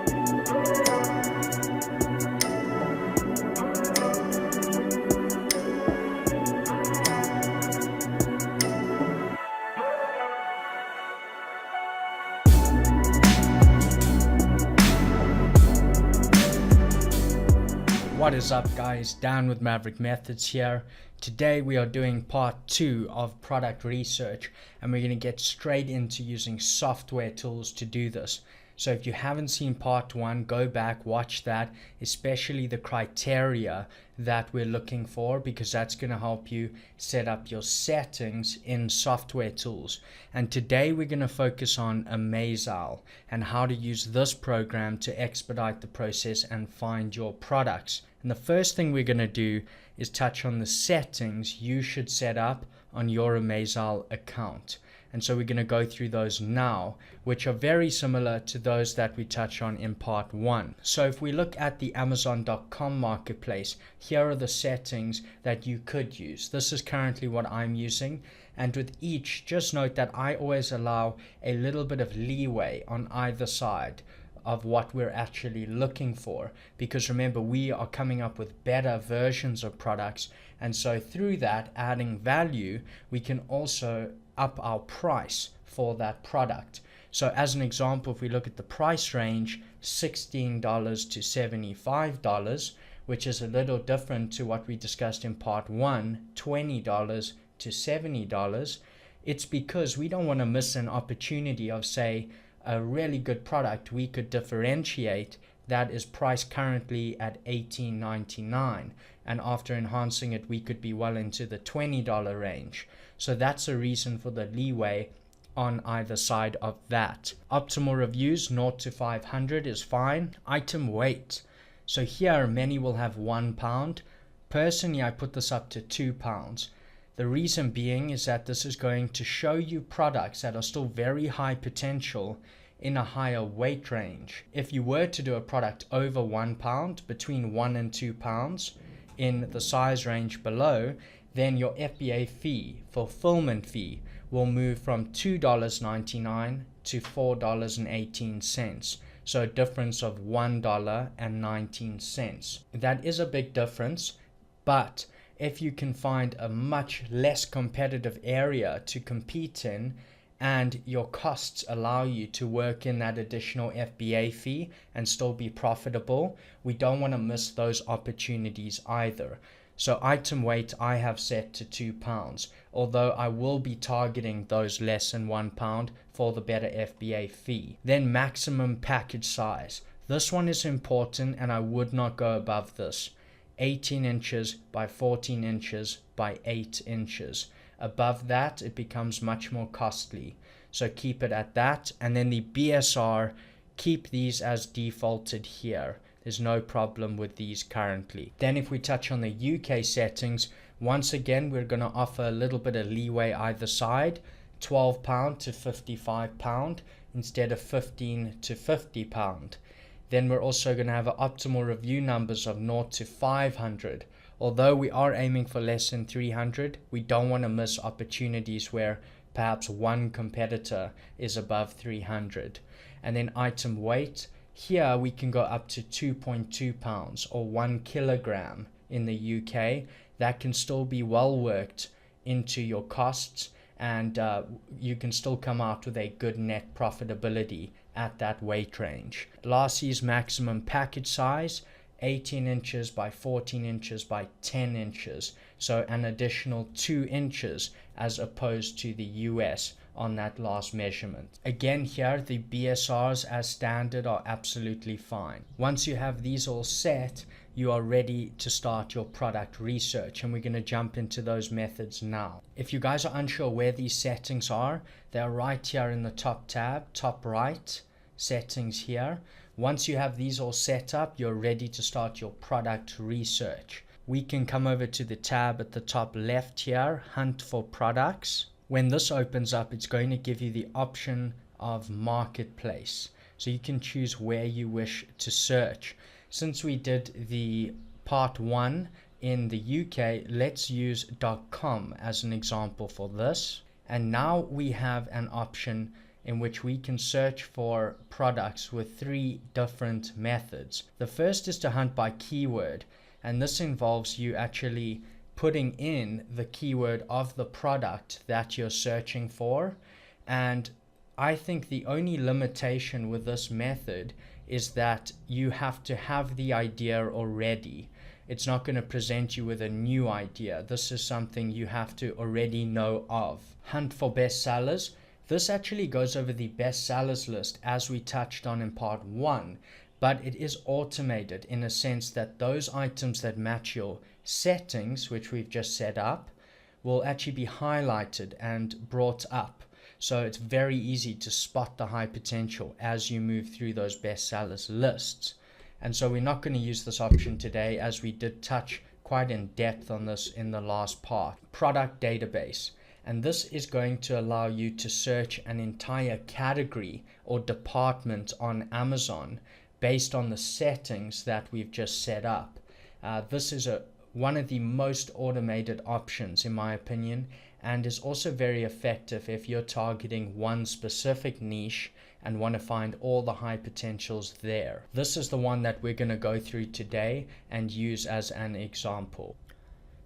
What is up guys, Dan with Maverick Methods here. Today we are doing part 2 of product research, and we're going to get straight into using software tools to do this. So if you haven't seen part 1, go back, watch that, especially the criteria that we're looking for, because that's going to help you set up your settings in software tools. And today we're going to focus on AmazeOwl and how to use this program to expedite the process and find your products. And the first thing we're going to do is touch on the settings you should set up on your AmazeOwl account. And so we're going to go through those now, which are very similar to those that we touched on in part 1. So if we look at the Amazon.com marketplace, here are the settings that you could use. This is currently what I'm using. And with each, just note that I always allow a little bit of leeway on either side of what we're actually looking for, because remember, we are coming up with better versions of products, and so through that, adding value, we can also up our price for that product. So as an example, if we look at the price range, $16 to $75, which is a little different to what we discussed in part 1, $20 to $70, it's because we don't want to miss an opportunity of, say, a really good product we could differentiate that is priced currently at $18.99, and after enhancing it we could be well into the $20 range. So that's a reason for the leeway on either side of that. Optimal reviews 0 to 500 is fine. Item weight, so here many will have 1 pound. Personally, I put this up to 2 pounds. The reason being is that this is going to show you products that are still very high potential in a higher weight range. If you were to do a product over 1 pound, between 1 and 2 pounds in the size range below, then your FBA fee, fulfillment fee, will move from $2.99 to $4.18. So a difference of $1.19. That is a big difference, but if you can find a much less competitive area to compete in, and your costs allow you to work in that additional FBA fee and still be profitable, we don't want to miss those opportunities either. So item weight I have set to 2 pounds, although I will be targeting those less than 1 pound for the better FBA fee. Then maximum package size. This one is important, and I would not go above this. 18 inches by 14 inches by 8 inches. Above that, it becomes much more costly. So keep it at that. And then the BSR, keep these as defaulted here. There's no problem with these currently. Then if we touch on the UK settings, once again, we're going to offer a little bit of leeway either side. £12 to £55 instead of £15 to £50. Then we're also going to have optimal review numbers of 0 to 500. Although we are aiming for less than 300, we don't want to miss opportunities where perhaps one competitor is above 300. And then item weight, here we can go up to 2.2 pounds or 1 kilogram in the UK. That can still be well worked into your costs, and you can still come out with a good net profitability at that weight range. Lastly is maximum package size, 18 inches by 14 inches by 10 inches. So an additional 2 inches as opposed to the US on that last measurement. Again, here the BSRs as standard are absolutely fine. Once you have these all set, you are ready to start your product research, and we're going to jump into those methods now. If you guys are unsure where these settings are, they're right here in the top tab, top right, settings here. Once you have these all set up, you're ready to start your product research. We can come over to the tab at the top left here, hunt for products. When this opens up, it's going to give you the option of marketplace. So you can choose where you wish to search. Since we did the part 1 in the UK, let's use .com as an example for this. And now we have an option in which we can search for products with 3 different methods. The first is to hunt by keyword, and this involves you actually putting in the keyword of the product that you're searching for. And I think the only limitation with this method is that you have to have the idea already. It's not going to present you with a new idea. This is something you have to already know of. Hunt for bestsellers. This actually goes over the bestsellers list as we touched on in part 1, but it is automated in a sense that those items that match your settings, which we've just set up, will actually be highlighted and brought up. So it's very easy to spot the high potential as you move through those bestsellers lists. And so we're not going to use this option today, as we did touch quite in depth on this in the last part. Product database. And this is going to allow you to search an entire category or department on Amazon based on the settings that we've just set up. This is one of the most automated options in my opinion, and is also very effective if you're targeting one specific niche and want to find all the high potentials there. This is the one that we're going to go through today and use as an example.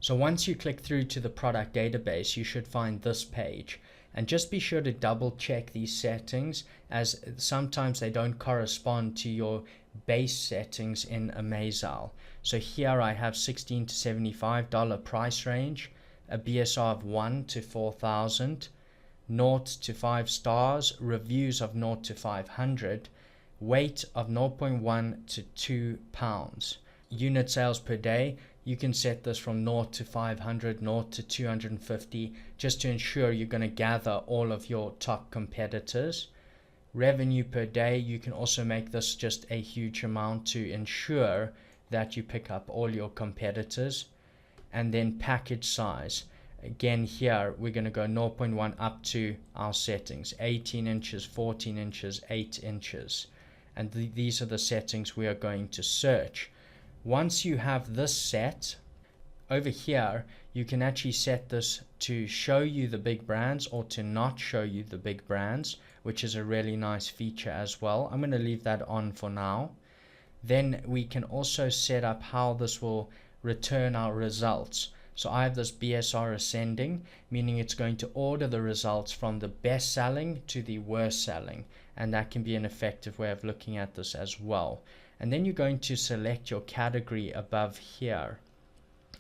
So once you click through to the product database, you should find this page. And just be sure to double check these settings, as sometimes they don't correspond to your base settings in AmazeOwl. So here I have $16 to $75 price range, a BSR of 1 to 4,000, 0 to 5 stars, reviews of 0 to 500, weight of 0.1 to 2 pounds. Unit sales per day, you can set this from 0 to 500, 0 to 250, just to ensure you're going to gather all of your top competitors. Revenue per day, you can also make this just a huge amount to ensure that you pick up all your competitors. And then package size. Again, here we're going to go 0.1 up to our settings, 18 inches, 14 inches, 8 inches. And these are the settings we are going to search. Once you have this set, over here, you can actually set this to show you the big brands or to not show you the big brands, which is a really nice feature as well. I'm going to leave that on for now. Then we can also set up how this will return our results. So I have this BSR ascending, meaning it's going to order the results from the best selling to the worst selling, and that can be an effective way of looking at this as well. And then you're going to select your category above here.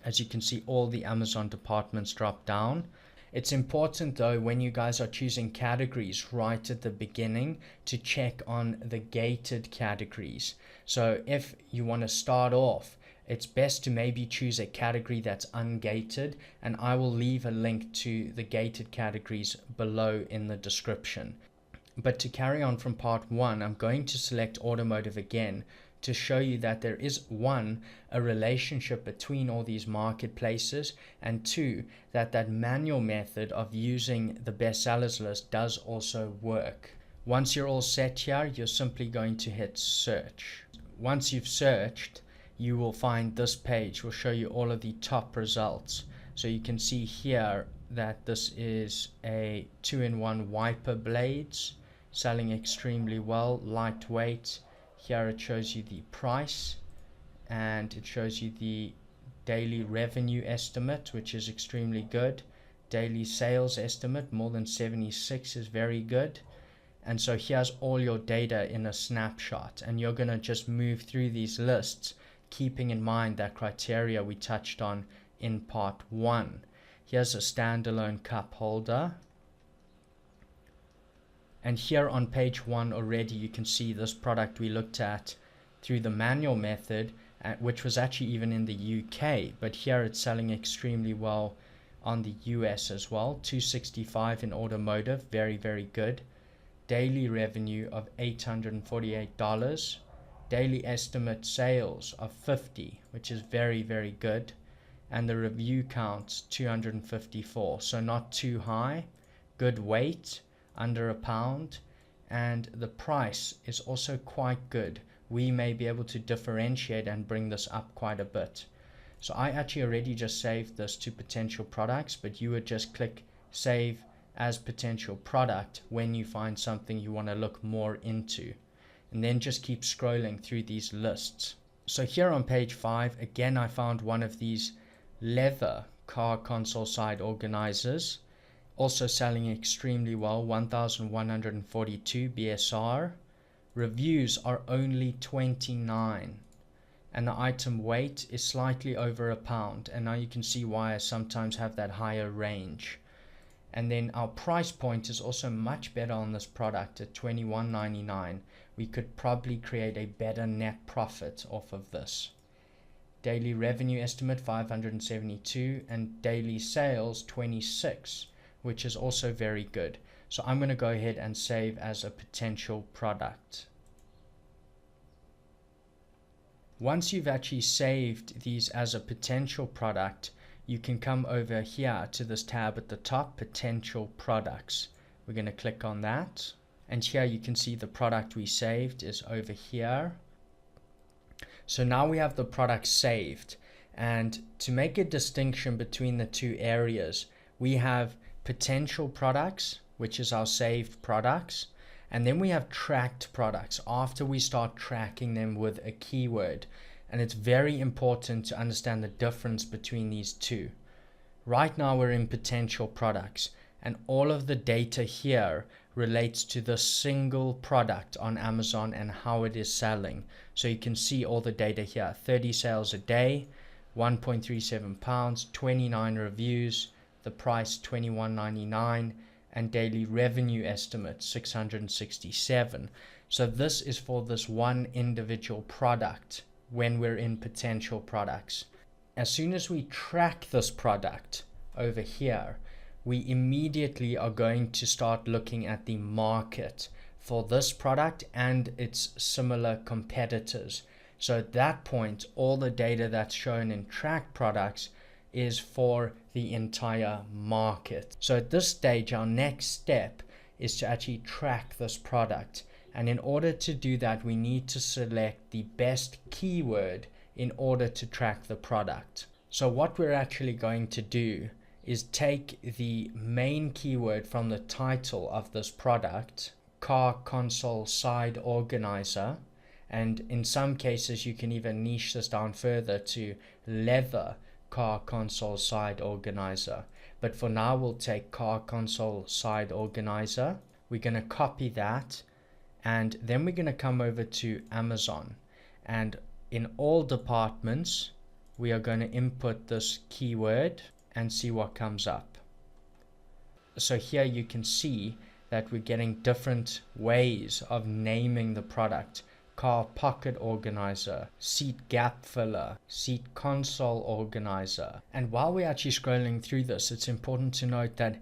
As you can see, all the Amazon departments drop down. It's important though, when you guys are choosing categories right at the beginning, to check on the gated categories. So if you want to start off, it's best to maybe choose a category that's ungated, and I will leave a link to the gated categories below in the description. But to carry on from part 1, I'm going to select automotive again to show you that there is, 1, a relationship between all these marketplaces, and 2, that manual method of using the bestsellers list does also work. Once you're all set here, you're simply going to hit search. Once you've searched, you will find this page will show you all of the top results. So you can see here that this is a 2-in-1 wiper blades, selling extremely well, lightweight. Here it shows you the price, and it shows you the daily revenue estimate, which is extremely good. Daily sales estimate, more than 76, is very good. And so here's all your data in a snapshot, and you're going to just move through these lists, keeping in mind that criteria we touched on in part 1. Here's a standalone cup holder. And here on page 1 already you can see this product we looked at through the manual method, which was actually even in the UK, but here it's selling extremely well on the US as well. 265 in automotive, very, very good. Daily revenue of $848. Daily estimate sales of 50, which is very, very good. And the review counts 254, so not too high. Good weight, under a pound, and the price is also quite good. We may be able to differentiate and bring this up quite a bit. So I actually already just saved this to potential products, but you would just click save as potential product when you find something you want to look more into. And then just keep scrolling through these lists. So here on page 5, again, I found one of these leather car console side organizers, also selling extremely well, 1,142 BSR. Reviews are only 29, and the item weight is slightly over a pound. And now you can see why I sometimes have that higher range. And then our price point is also much better on this product at $21.99. We could probably create a better net profit off of this. Daily revenue estimate 572 and daily sales 26, which is also very good. So I'm going to go ahead and save as a potential product. Once you've actually saved these as a potential product, you can come over here to this tab at the top, potential products. We're going to click on that, and here you can see the product we saved is over here. So now we have the product saved, and to make a distinction between the two areas, we have potential products, which is our saved products, and then we have tracked products after we start tracking them with a keyword. And it's very important to understand the difference between these two. Right now we're in potential products, and all of the data here relates to the single product on Amazon and how it is selling. So you can see all the data here: 30 sales a day, 1.37 pounds, 29 reviews, the price $21.99, and daily revenue estimate 667. So this is for this one individual product when we're in potential products. As soon as we track this product over here, we immediately are going to start looking at the market for this product and its similar competitors. So at that point, all the data that's shown in tracked products is for the entire market. So at this stage, our next step is to actually track this product. And in order to do that, we need to select the best keyword in order to track the product. So what we're actually going to do is take the main keyword from the title of this product, car console side organizer, and in some cases you can even niche this down further to leather car console side organizer. But for now we'll take car console side organizer. We're going to copy that, and then we're going to come over to Amazon, and in all departments we are going to input this keyword and see what comes up. So here you can see that we're getting different ways of naming the product: car pocket organizer, seat gap filler, seat console organizer. And while we're actually scrolling through this, it's important to note that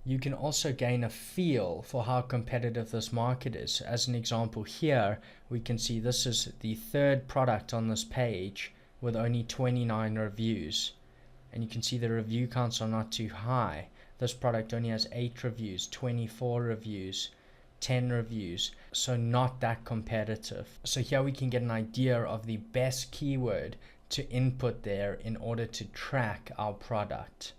you can also gain a feel for how competitive this market is. As an example here, we can see this is the third product on this page with only 29 reviews. And you can see the review counts are not too high. This product only has 8 reviews, 24 reviews, 10 reviews, so not that competitive. So here we can get an idea of the best keyword to input there in order to track our product.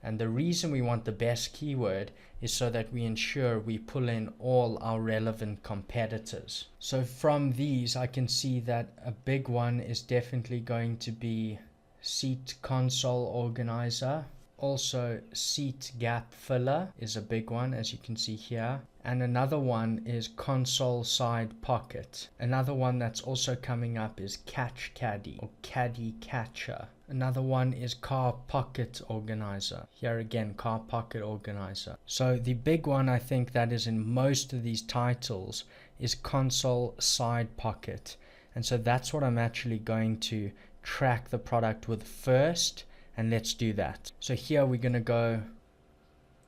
And the reason we want the best keyword is so that we ensure we pull in all our relevant competitors. So from these, I can see that a big one is definitely going to be seat console organizer. Also, seat gap filler is a big one, as you can see here. And another one is console side pocket. Another one that's also coming up is catch caddy or caddy catcher. Another one is car pocket organizer. Here again, car pocket organizer. So the big one I think that is in most of these titles is console side pocket. And so that's what I'm actually going to track the product with first. And let's do that. So here we're going to go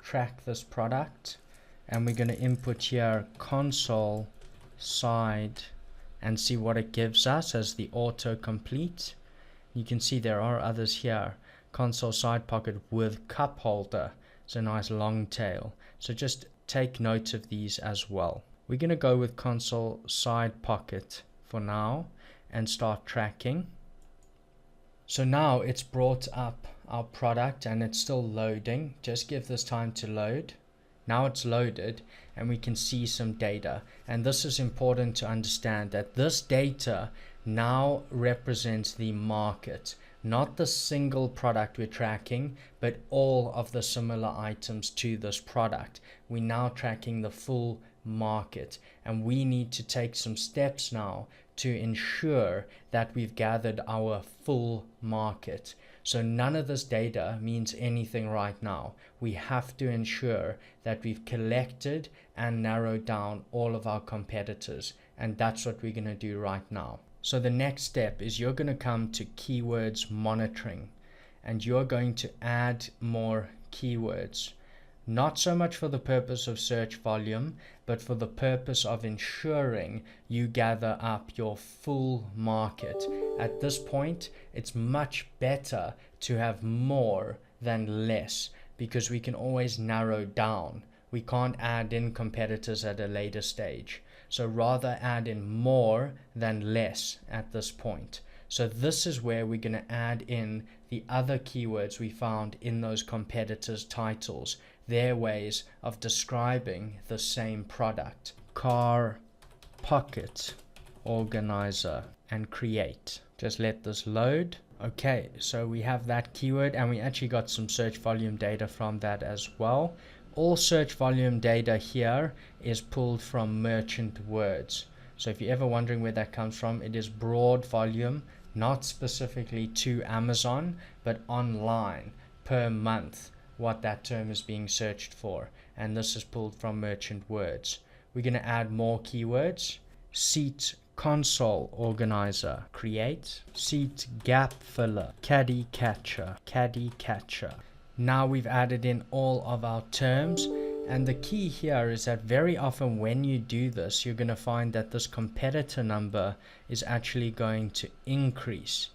track this product, and we're going to input here console side and see what it gives us as the autocomplete. You can see there are others here. Console side pocket with cup holder. It's a nice long tail. So just take note of these as well. We're going to go with console side pocket for now and start tracking. So now it's brought up our product and it's still loading. Just give this time to load. Now it's loaded and we can see some data. And this is important to understand, that this data now represents the market, not the single product we're tracking, but all of the similar items to this product. We're now tracking the full market, and we need to take some steps now to ensure that we've gathered our full market. So none of this data means anything right now. We have to ensure that we've collected and narrowed down all of our competitors, and that's what we're going to do right now. So the next step is you're going to come to keywords monitoring, and you're going to add more keywords. Not so much for the purpose of search volume, but for the purpose of ensuring you gather up your full market. At this point, it's much better to have more than less, because we can always narrow down. We can't add in competitors at a later stage. So rather add in more than less at this point. So this is where we're going to add in the other keywords we found in those competitors' titles, their ways of describing the same product. Car pocket organizer and create. Just let this load. Okay, so we have that keyword, and we actually got some search volume data from that as well. All search volume data here is pulled from merchant words. So if you're ever wondering where that comes from, it is broad volume, not specifically to Amazon, but online per month, what that term is being searched for. And this is pulled from merchant words. We're going to add more keywords. Seat console organizer, create. Seat gap filler, caddy catcher, caddy catcher. Now we've added in all of our terms, and the key here is that very often when you do this, you're going to find that this competitor number is actually going to increase.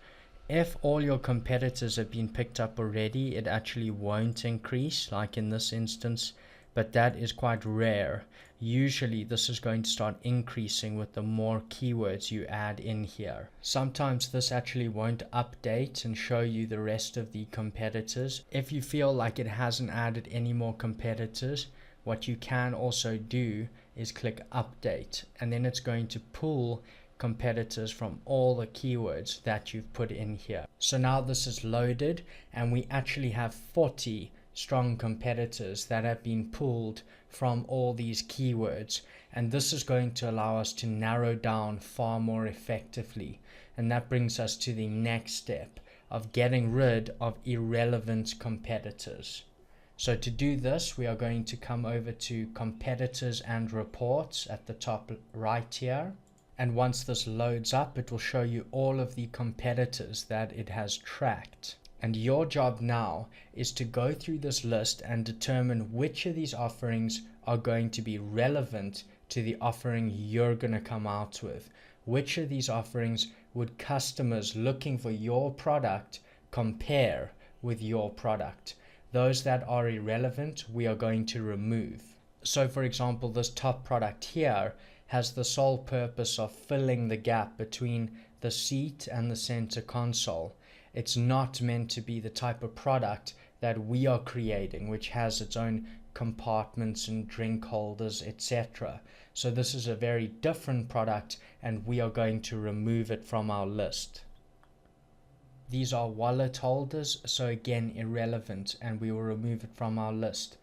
If all your competitors have been picked up already, it actually won't increase, like in this instance, but that is quite rare. Usually this is going to start increasing with the more keywords you add in here. Sometimes this actually won't update and show you the rest of the competitors. If you feel like it hasn't added any more competitors, what you can also do is click update, and then it's going to pull competitors from all the keywords that you've put in here. So now this is loaded, and we actually have 40 strong competitors that have been pulled from all these keywords, and this is going to allow us to narrow down far more effectively. And that brings us to the next step of getting rid of irrelevant competitors. So to do this, we are going to come over to competitors and reports at the top right here, and once this loads up, it will show you all of the competitors that it has tracked. And your job now is to go through this list and determine which of these offerings are going to be relevant to the offering you're going to come out with. Which of these offerings would customers looking for your product compare with your product? Those that are irrelevant, we are going to remove. So for example, this top product here has the sole purpose of filling the gap between the seat and the center console. It's not meant to be the type of product that we are creating, which has its own compartments and drink holders, etc. So this is a very different product, and we are going to remove it from our list. These are wallet holders, so again irrelevant, and we will remove it from our list.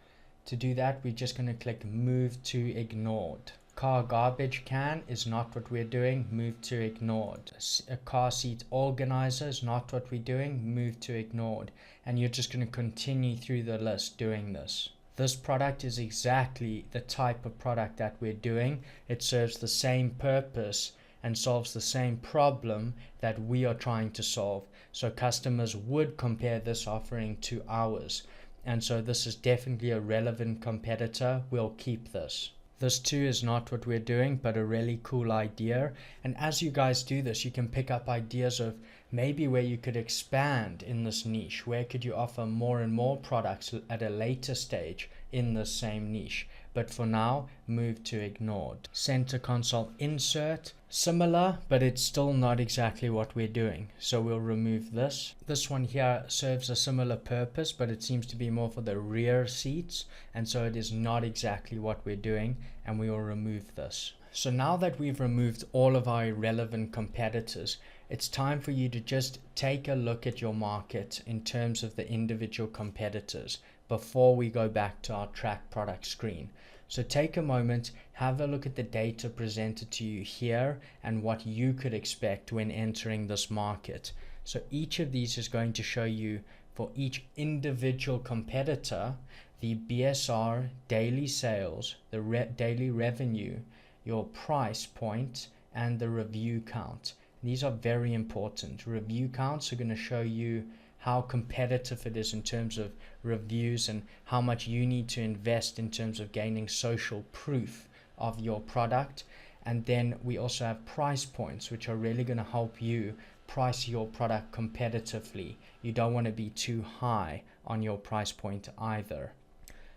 To do that, we're just going to click move to ignored. Car garbage can is not what we're doing, move to ignored. A car seat organizer is not what we're doing, move to ignored. And you're just going to continue through the list doing this. This product is exactly the type of product that we're doing. It serves the same purpose and solves the same problem that we are trying to solve. So customers would compare this offering to ours. And so this is definitely a relevant competitor. We'll keep this. This too is not what we're doing, but a really cool idea. And as you guys do this, you can pick up ideas of maybe where you could expand in this niche. Where could you offer more and more products at a later stage in the same niche? but for now, move to ignored. Center console insert, similar, but it's still not exactly what we're doing. So we'll remove this. This one here serves a similar purpose, but it seems to be more for the rear seats. And so it is not exactly what we're doing, and we will remove this. So now that we've removed all of our irrelevant competitors, it's time for you to just take a look at your market in terms of the individual competitors before we go back to our track product screen. So take a moment, have a look at the data presented to you here and what you could expect when entering this market. So each of these is going to show you for each individual competitor the BSR, daily sales, the daily revenue, your price point, and the review count. These are very important. Review counts are going to show you how competitive it is in terms of reviews and how much you need to invest in terms of gaining social proof of your product. And then we also have price points, which are really going to help you price your product competitively. You don't want to be too high on your price point either.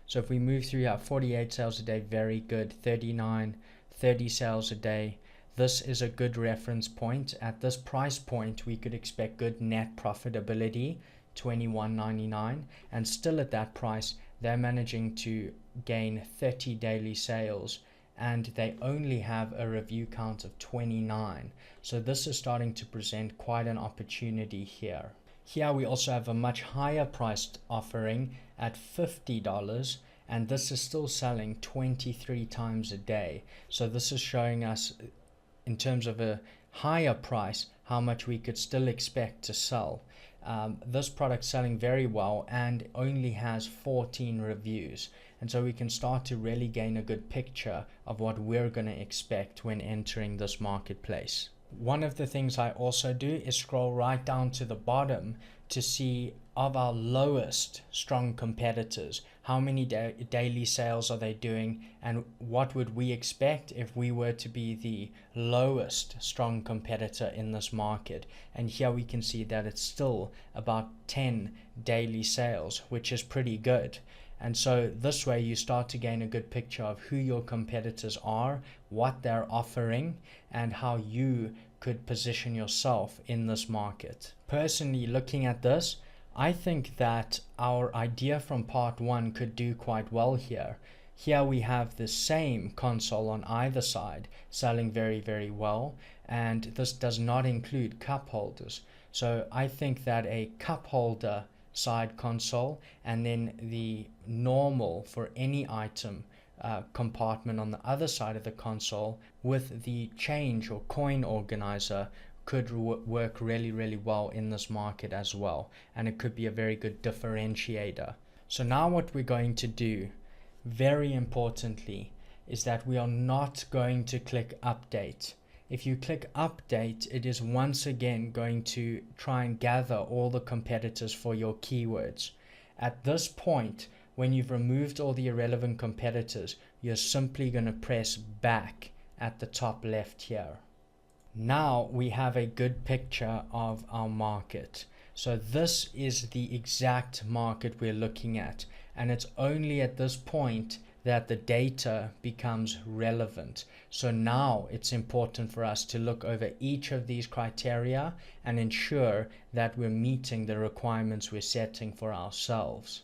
So if we move through, you have 48 sales a day, very good. 39, 30 sales a day. This is a good reference point. At this price point, we could expect good net profitability, $21.99, and still at that price, they're managing to gain 30 daily sales, and they only have a review count of 29. So this is starting to present quite an opportunity here. Here we also have a much higher priced offering at $50, and this is still selling 23 times a day. So this is showing us, in terms of a higher price, how much we could still expect to sell. This product selling very well and only has 14 reviews, and so we can start to really gain a good picture of what we're going to expect when entering this marketplace. One of the things I also do is scroll right down to the bottom to see of our lowest strong competitors, how many daily sales are they doing, and what would we expect if we were to be the lowest strong competitor in this market. And here we can see that it's still about 10 daily sales, which is pretty good. And so this way you start to gain a good picture of who your competitors are, what they're offering, and how you could position yourself in this market. Personally, looking at this, I think that our idea from part one could do quite well here. Here we have the same console on either side selling very, very well, and this does not include cup holders. So I think that a cup holder side console and then the normal for any item compartment on the other side of the console with the change or coin organizer could work really, really well in this market as well, and it could be a very good differentiator. So now what we're going to do, very importantly, is that we are not going to click update. If you click update, it is once again going to try and gather all the competitors for your keywords. At this point, when you've removed all the irrelevant competitors, you're simply going to press back at the top left here. Now we have a good picture of our market. So this is the exact market we're looking at, and it's only at this point that the data becomes relevant. So now it's important for us to look over each of these criteria and ensure that we're meeting the requirements we're setting for ourselves.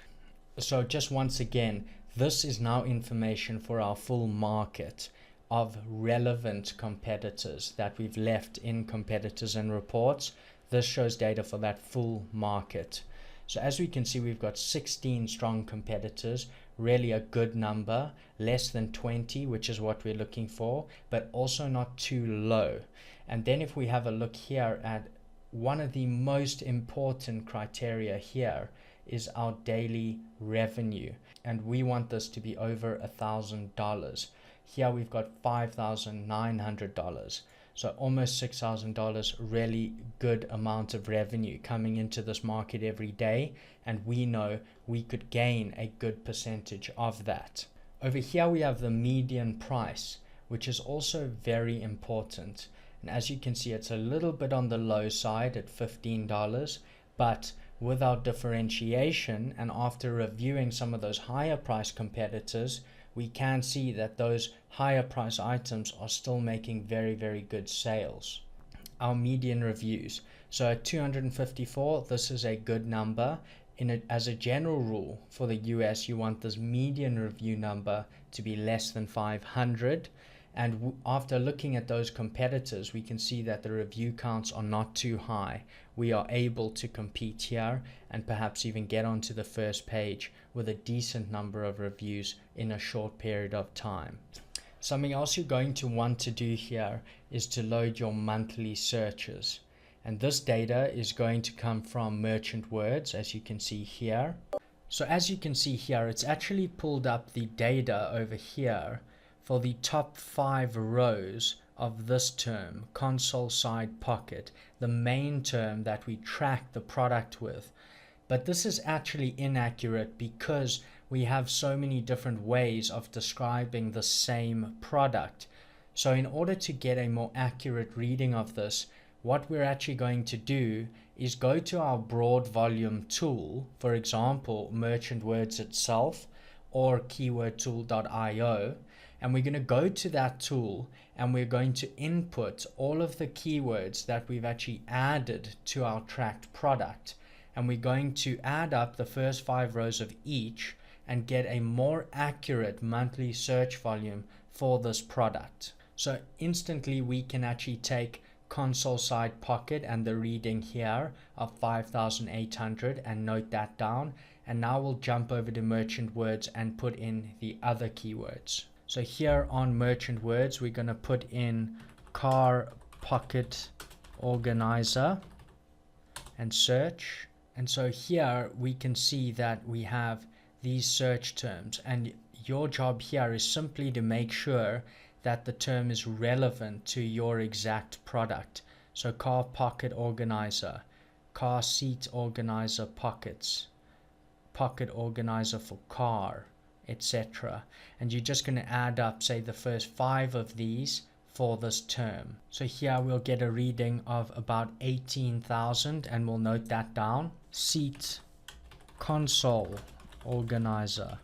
So just once again, this is now information for our full market of relevant competitors that we've left in competitors and reports. This shows data for that full market. So as we can see, we've got 16 strong competitors, really a good number, less than 20, which is what we're looking for, but also not too low. And then if we have a look here at one of the most important criteria here is our daily revenue, and we want this to be over $1,000. Here we've got $5,900, so almost $6,000, really good amount of revenue coming into this market every day, and we know we could gain a good percentage of that. Over here we have the median price, which is also very important, and as you can see, it's a little bit on the low side at $15, but with our differentiation and after reviewing some of those higher price competitors, we can see that those higher price items are still making very, very good sales. Our median reviews. So at 254, this is a good number. As a general rule for the US, you want this median review number to be less than 500. And after looking at those competitors, we can see that the review counts are not too high. We are able to compete here and perhaps even get onto the first page with a decent number of reviews in a short period of time. Something else you're going to want to do here is to load your monthly searches. And this data is going to come from merchant words, as you can see here. So as you can see here, it's actually pulled up the data over here for the top 5 rows of this term, console side pocket, the main term that we track the product with. But this is actually inaccurate because we have so many different ways of describing the same product. So in order to get a more accurate reading of this, what we're actually going to do is go to our broad volume tool, for example, merchant words itself or keywordtool.io, and we're going to go to that tool and we're going to input all of the keywords that we've actually added to our tracked product. And we're going to add up the first 5 rows of each and get a more accurate monthly search volume for this product. So instantly we can actually take console side pocket and the reading here of 5,800 and note that down. And now we'll jump over to merchant words and put in the other keywords. So here on merchant words, we're going to put in car pocket organizer and search. And so here we can see that we have these search terms, and your job here is simply to make sure that the term is relevant to your exact product. So car pocket organizer, car seat organizer pockets, pocket organizer for car, etc. And you're just going to add up, say, the first 5 of these for this term. So here we'll get a reading of about 18,000 and we'll note that down. Seat console organizer.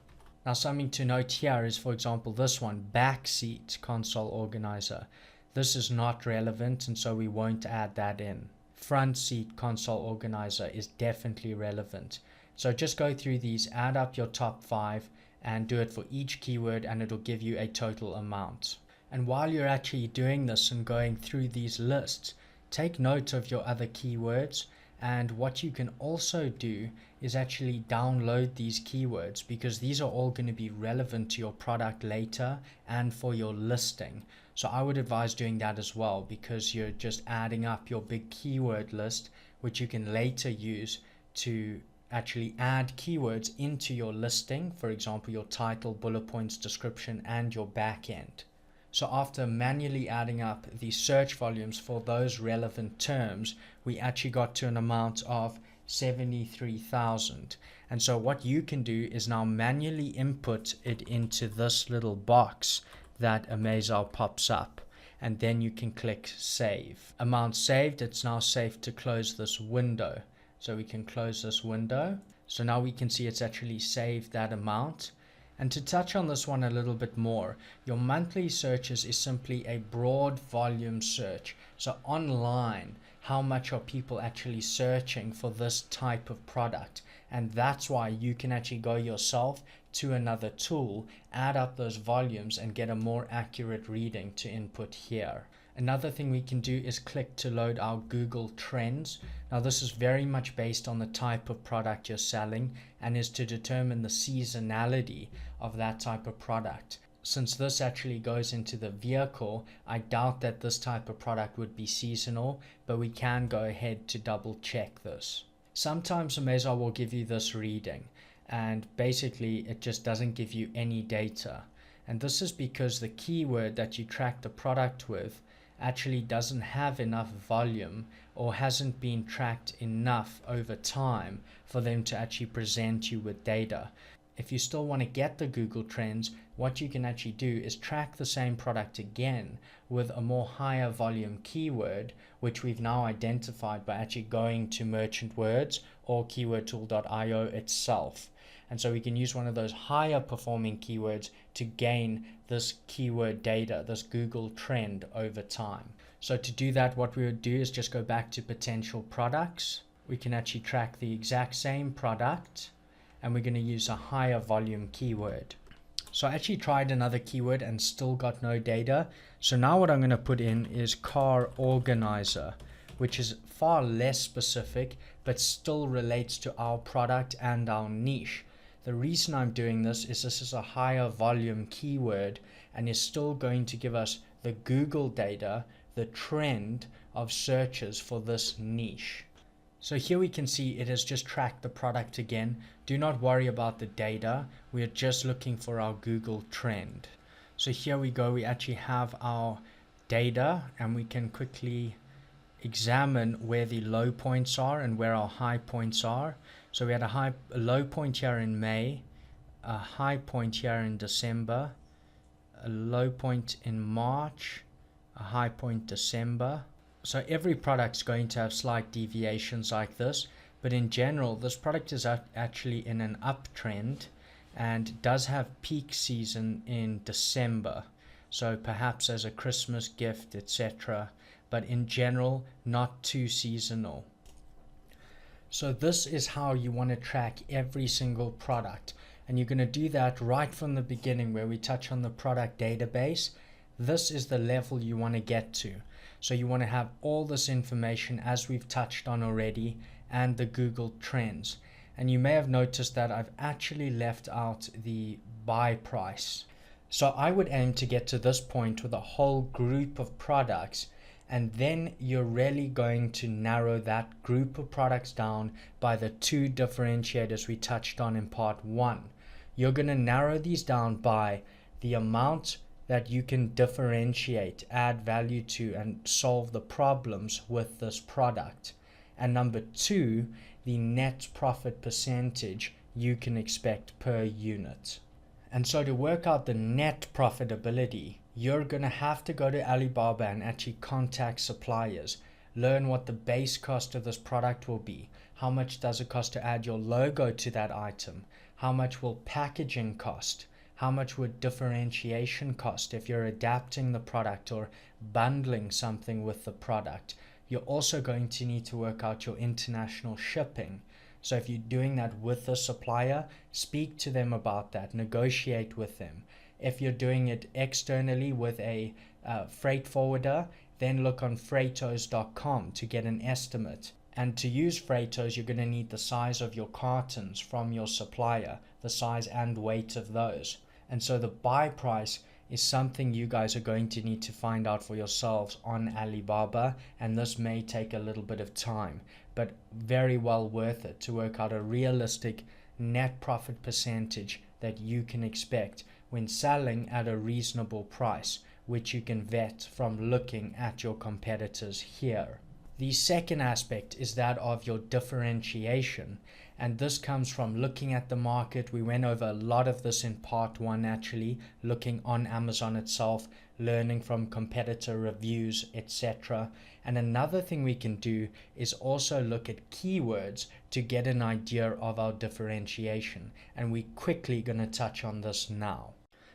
Now something to note here is, for example, this one, back seat console organizer. This is not relevant and so we won't add that in. Front seat console organizer is definitely relevant. So just go through these, add up your top 5 and do it for each keyword and it'll give you a total amount. And while you're actually doing this and going through these lists, take note of your other keywords. And what you can also do is actually download these keywords, because these are all going to be relevant to your product later and for your listing. So I would advise doing that as well, because you're just adding up your big keyword list, which you can later use to actually add keywords into your listing, for example, your title, bullet points, description, and your back end. So after manually adding up the search volumes for those relevant terms, we actually got to an amount of 73,000. And so what you can do is now manually input it into this little box that AmazeOwl pops up. And then you can click save. Amount saved, it's now safe to close this window. So we can close this window. So now we can see it's actually saved that amount. And to touch on this one a little bit more, your monthly searches is simply a broad volume search. So online, how much are people actually searching for this type of product? And that's why you can actually go yourself to another tool, add up those volumes and get a more accurate reading to input here. Another thing we can do is click to load our Google Trends. Now this is very much based on the type of product you're selling and is to determine the seasonality of that type of product. Since this actually goes into the vehicle, I doubt that this type of product would be seasonal, but we can go ahead to double check this. Sometimes AmazeOwl will give you this reading, and basically it just doesn't give you any data. And this is because the keyword that you track the product with actually doesn't have enough volume or hasn't been tracked enough over time for them to actually present you with data. If you still want to get the Google Trends, what you can actually do is track the same product again with a more higher volume keyword, which we've now identified by actually going to merchant words or keywordtool.io itself. And so we can use one of those higher performing keywords to gain this keyword data, this Google trend over time. So to do that, what we would do is just go back to potential products. We can actually track the exact same product, and we're going to use a higher volume keyword. So I actually tried another keyword and still got no data. So now what I'm going to put in is car organizer, which is far less specific, but still relates to our product and our niche. The reason I'm doing this is a higher volume keyword and is still going to give us the Google data, the trend of searches for this niche. So here we can see it has just tracked the product again. Do not worry about the data. We are just looking for our Google trend. So here we go. We actually have our data, and we can quickly examine where the low points are and where our high points are. So we had a low point here in May, a high point here in December, a low point in March, a high point December. So every product's going to have slight deviations like this, but in general this product is actually in an uptrend and does have peak season in December, so perhaps as a Christmas gift, etc., but in general not too seasonal. So this is how you want to track every single product, and you're going to do that right from the beginning where we touch on the product database. This is the level you want to get to. So you want to have all this information as we've touched on already, and the Google trends. And you may have noticed that I've actually left out the buy price. So I would aim to get to this point with a whole group of products, and then you're really going to narrow that group of products down by the two differentiators we touched on in part 1. You're going to narrow these down by the amount that you can differentiate, add value to, and solve the problems with this product. And number 2, the net profit percentage you can expect per unit. And so to work out the net profitability, you're going to have to go to Alibaba and actually contact suppliers, learn what the base cost of this product will be, how much does it cost to add your logo to that item, how much will packaging cost, how much would differentiation cost if you're adapting the product or bundling something with the product. You're also going to need to work out your international shipping. So if you're doing that with the supplier, speak to them about that, negotiate with them. If you're doing it externally with a freight forwarder, then look on freightos.com to get an estimate. And to use Freightos, you're going to need the size of your cartons from your supplier, the size and weight of those. And so the buy price is something you guys are going to need to find out for yourselves on Alibaba, and this may take a little bit of time, but very well worth it to work out a realistic net profit percentage that you can expect when selling at a reasonable price, which you can vet from looking at your competitors here. The second aspect is that of your differentiation, and this comes from looking at the market. We went over a lot of this in part 1 actually, looking on Amazon itself, learning from competitor reviews, etc. And another thing we can do is also look at keywords to get an idea of our differentiation, and we're quickly going to touch on this now.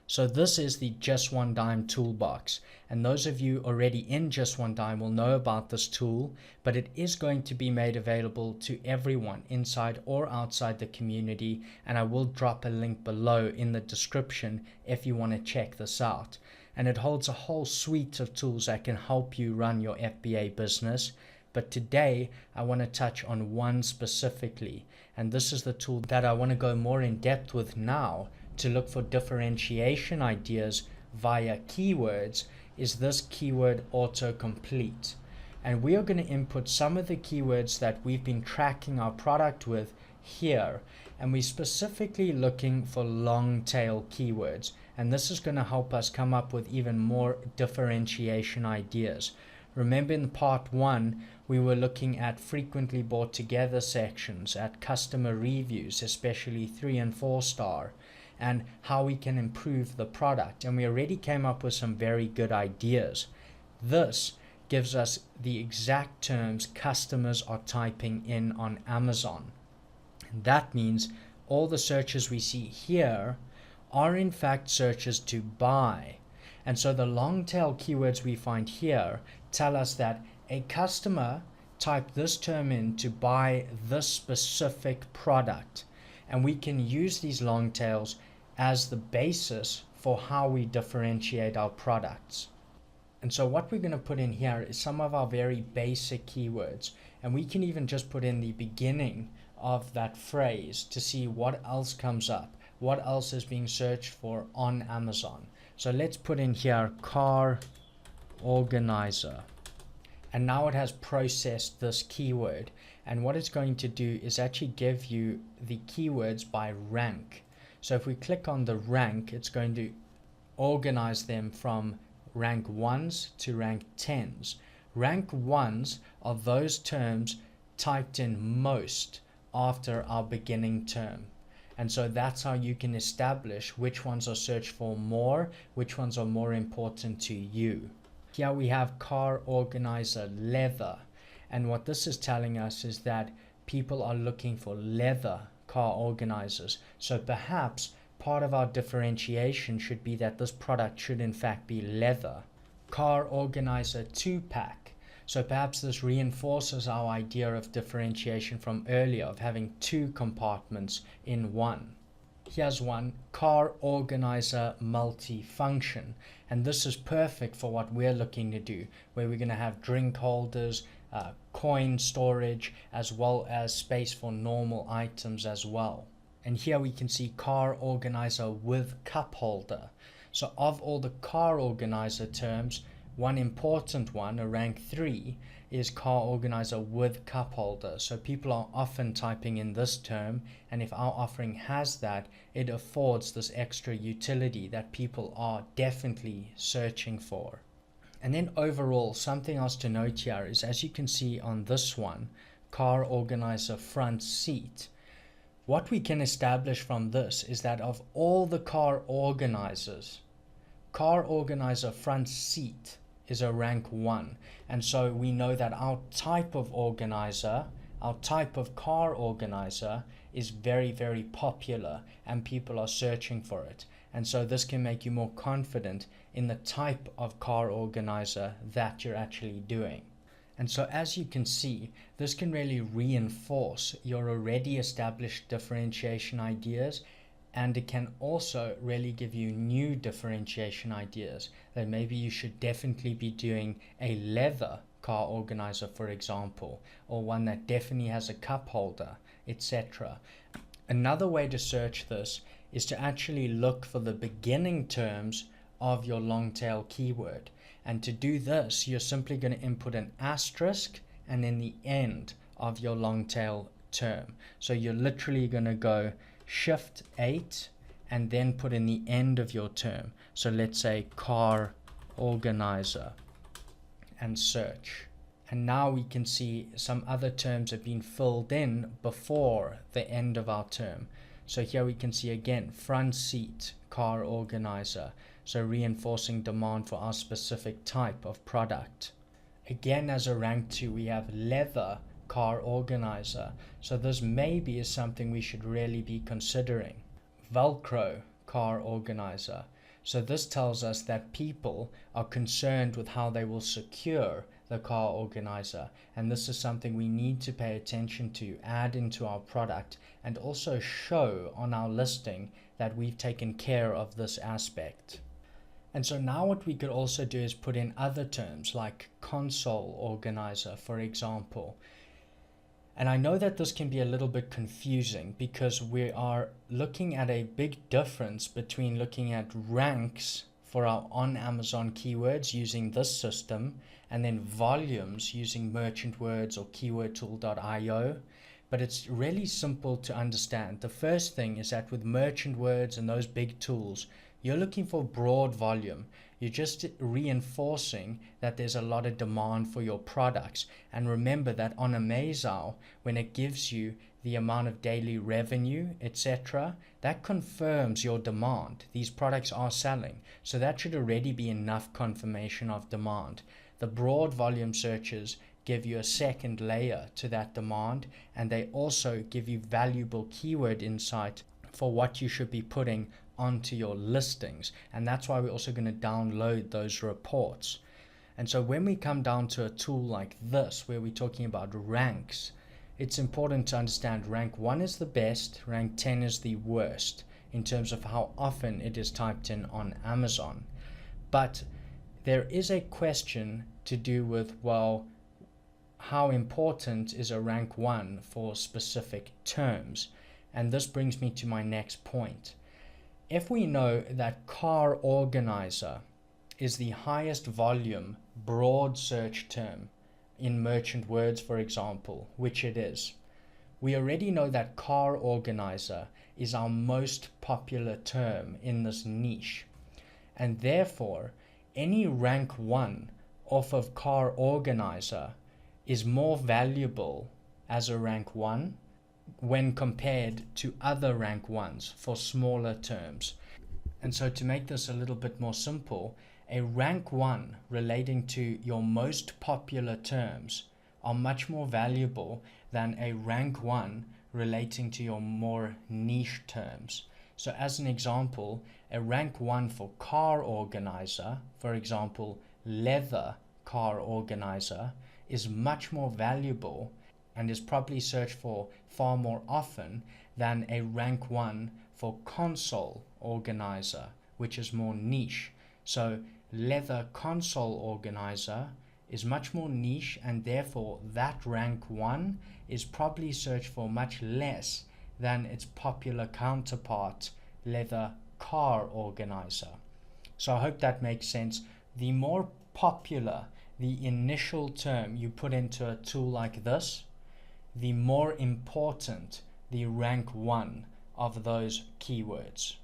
So this is the Just One Dime toolbox, and those of you already in Just One Dime will know about this tool, but it is going to be made available to everyone inside or outside the community, and I will drop a link below in the description if you want to check this out. And it holds a whole suite of tools that can help you run your FBA business, but today I want to touch on one specifically, and this is the tool that I want to go more in depth with now to look for differentiation ideas via keywords, is this keyword autocomplete. And we are going to input some of the keywords that we've been tracking our product with here, and we're specifically looking for long tail keywords, and this is going to help us come up with even more differentiation ideas. Remember in part 1 we were looking at frequently bought together sections, at customer reviews, especially 3 and 4 star, and how we can improve the product, and we already came up with some very good ideas. This gives us the exact terms customers are typing in on Amazon. And that means all the searches we see here are in fact searches to buy. And so the long tail keywords we find here tell us that a customer typed this term in to buy this specific product. And we can use these long tails as the basis for how we differentiate our products. And so what we're going to put in here is some of our very basic keywords. And we can even just put in the beginning of that phrase to see what else comes up, what else is being searched for on Amazon. So let's put in here car organizer. And now it has processed this keyword. And what it's going to do is actually give you the keywords by rank. So if we click on the rank, it's going to organize them from rank 1s to rank 10s. Rank 1s are those terms typed in most after our beginning term. And so that's how you can establish which ones are searched for more, which ones are more important to you. Here we have car organizer leather. And what this is telling us is that people are looking for leather car organizers. So perhaps part of our differentiation should be that this product should in fact be leather. Car organizer 2-pack. So perhaps this reinforces our idea of differentiation from earlier of having 2 compartments in one. Here's one, car organizer multi-function. And this is perfect for what we're looking to do, where we're going to have drink holders, coin storage, as well as space for normal items as well. And here we can see car organizer with cup holder. So of all the car organizer terms, one important one, a rank 3, is car organizer with cup holder. So people are often typing in this term, and if our offering has that, it affords this extra utility that people are definitely searching for. And then overall, something else to note here is, as you can see on this one, car organizer front seat, what we can establish from this is that of all the car organizers, car organizer front seat is a rank 1. And so we know that our type of organizer, our type of car organizer is very, very popular and people are searching for it. And so this can make you more confident in the type of car organizer that you're actually doing. And so as you can see, this can really reinforce your already established differentiation ideas, and it can also really give you new differentiation ideas that maybe you should definitely be doing a leather car organizer, for example, or one that definitely has a cup holder, etc. Another way to search this is to actually look for the beginning terms of your long tail keyword. And to do this, you're simply going to input an asterisk and then the end of your long tail term. So you're literally going to go Shift 8 and then put in the end of your term. So let's say car organizer and search. And now we can see some other terms have been filled in before the end of our term. So here we can see again, front seat, car organizer. So reinforcing demand for our specific type of product. Again, as a rank 2, we have leather car organizer. So this maybe is something we should really be considering. Velcro car organizer. So this tells us that people are concerned with how they will secure the car organizer, and this is something we need to pay attention to, add into our product, and also show on our listing that we've taken care of this aspect. And so now what we could also do is put in other terms like console organizer, for example. And I know that this can be a little bit confusing because we are looking at a big difference between looking at ranks for our on Amazon keywords using this system and then volumes using merchant words or keywordtool.io. But it's really simple to understand. The first thing is that with merchant words and those big tools, you're looking for broad volume. You're just reinforcing that there's a lot of demand for your products. And remember that on AmazeOwl, when it gives you the amount of daily revenue, etc., that confirms your demand. These products are selling. So that should already be enough confirmation of demand. The broad volume searches give you a second layer to that demand, and they also give you valuable keyword insight for what you should be putting onto your listings. And that's why we're also going to download those reports. And so when we come down to a tool like this, where we're talking about ranks, it's important to understand rank 1 is the best, rank 10 is the worst in terms of how often it is typed in on Amazon. But there is a question to do with, well, how important is a rank 1 for specific terms? And this brings me to my next point. If we know that car organizer is the highest volume broad search term in merchant words, for example, which it is, we already know that car organizer is our most popular term in this niche. And therefore, any rank 1 off of car organizer is more valuable as a rank 1 when compared to other rank 1s for smaller terms. And so to make this a little bit more simple, a rank 1 relating to your most popular terms are much more valuable than a rank 1 relating to your more niche terms. So as an example, a rank 1 for car organizer, for example, leather car organizer, is much more valuable and is probably searched for far more often than a rank 1 for console organizer, which is more niche. So leather console organizer is much more niche, and therefore that rank 1 is probably searched for much less than its popular counterpart, leather car organizer. So I hope that makes sense. The more popular the initial term you put into a tool like this, the more important the rank 1 of those keywords.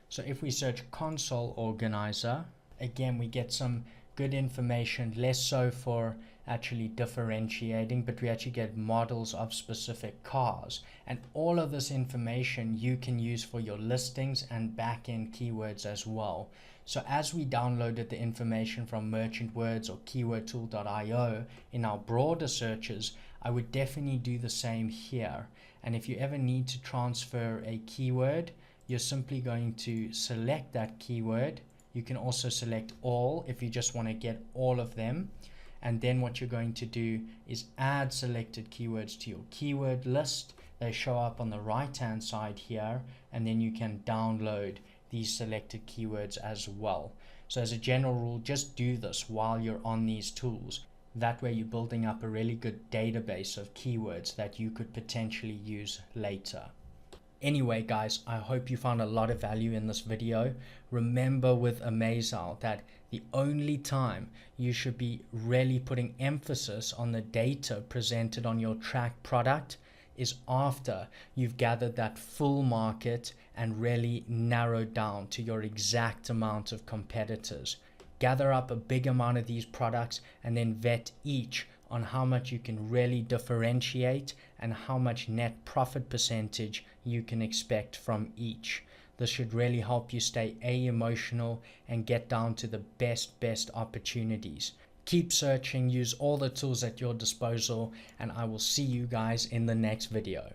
So if we search console organizer, again we get some good information, less so for actually differentiating, but we actually get models of specific cars. And all of this information you can use for your listings and back-end keywords as well. So as we downloaded the information from Merchant Words or keywordtool.io in our broader searches, I would definitely do the same here. And if you ever need to transfer a keyword, you're simply going to select that keyword. You can also select all if you just want to get all of them. And then what you're going to do is add selected keywords to your keyword list. They show up on the right hand side here, and then you can download these selected keywords as well. So as a general rule, just do this while you're on these tools. That way you're building up a really good database of keywords that you could potentially use later. Anyway guys, I hope you found a lot of value in this video. Remember with AmazeOwl that the only time you should be really putting emphasis on the data presented on your track product is after you've gathered that full market and really narrowed down to your exact amount of competitors. Gather up a big amount of these products and then vet each on how much you can really differentiate and how much net profit percentage you can expect from each. This should really help you stay emotional and get down to the best opportunities. Keep searching, use all the tools at your disposal, and I will see you guys in the next video.